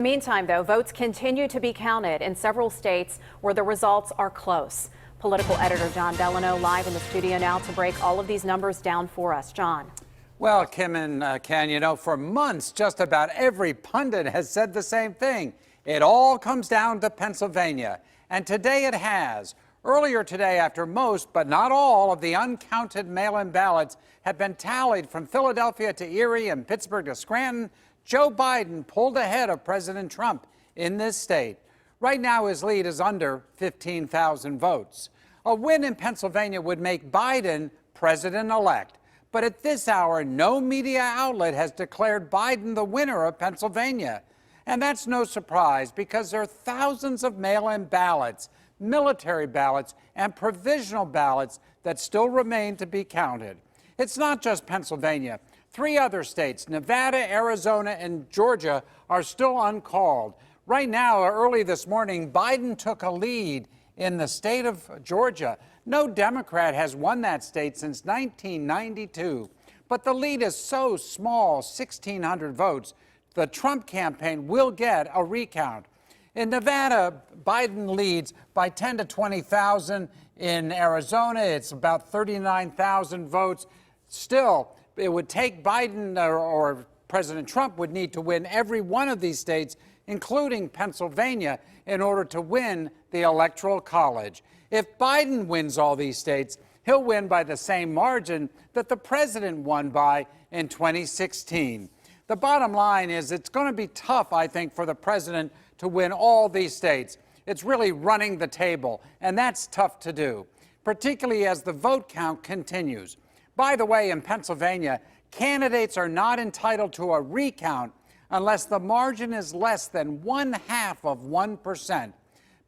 Meantime, though, votes continue to be counted in several states where the results are close. Political editor John Delano live in the studio now to break all of these numbers down for us. John. Well, Kim and Ken, for months, just about every pundit has said the same thing. It all comes down to Pennsylvania. And today it has. Earlier today, after most, but not all, of the uncounted mail-in ballots had been tallied from Philadelphia to Erie and Pittsburgh to Scranton, Joe Biden pulled ahead of President Trump in this state. Right now, his lead is under 15,000 votes. A win in Pennsylvania would make Biden president-elect. But at this hour, no media outlet has declared Biden the winner of Pennsylvania. And that's no surprise because there are thousands of mail-in ballots, military ballots, and provisional ballots that still remain to be counted. It's not just Pennsylvania. 3 other states, Nevada, Arizona, and Georgia, are still uncalled. Right now, early this morning, Biden took a lead in the state of Georgia. No Democrat has won that state since 1992. But the lead is so small, 1,600 votes, the Trump campaign will get a recount. In Nevada, Biden leads by 10 to 20,000. In Arizona, it's about 39,000 votes. Still, it would take Biden or President Trump would need to win every one of these states, including Pennsylvania, in order to win the Electoral College. If Biden wins all these states, he'll win by the same margin that the president won by in 2016. The bottom line is it's going to be tough, I think, for the president to win all these states. It's really running the table, and that's tough to do, particularly as the vote count continues. By the way, in Pennsylvania, candidates are not entitled to a recount unless the margin is less than 0.5%.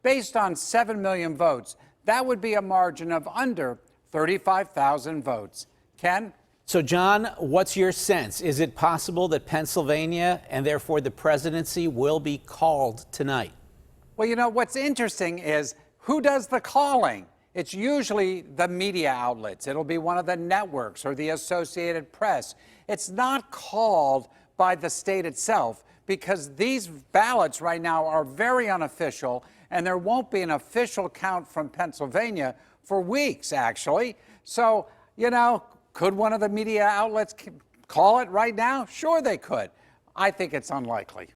Based on 7 million votes, that would be a margin of under 35,000 votes. Ken? So, John, what's your sense? Is it possible that Pennsylvania and therefore the presidency will be called tonight? Well, what's interesting is who does the calling? It's usually the media outlets. It'll be one of the networks or the Associated Press. It's not called by the state itself because these ballots right now are very unofficial, and there won't be an official count from Pennsylvania for weeks, actually. So, could one of the media outlets call it right now? Sure they could. I think it's unlikely.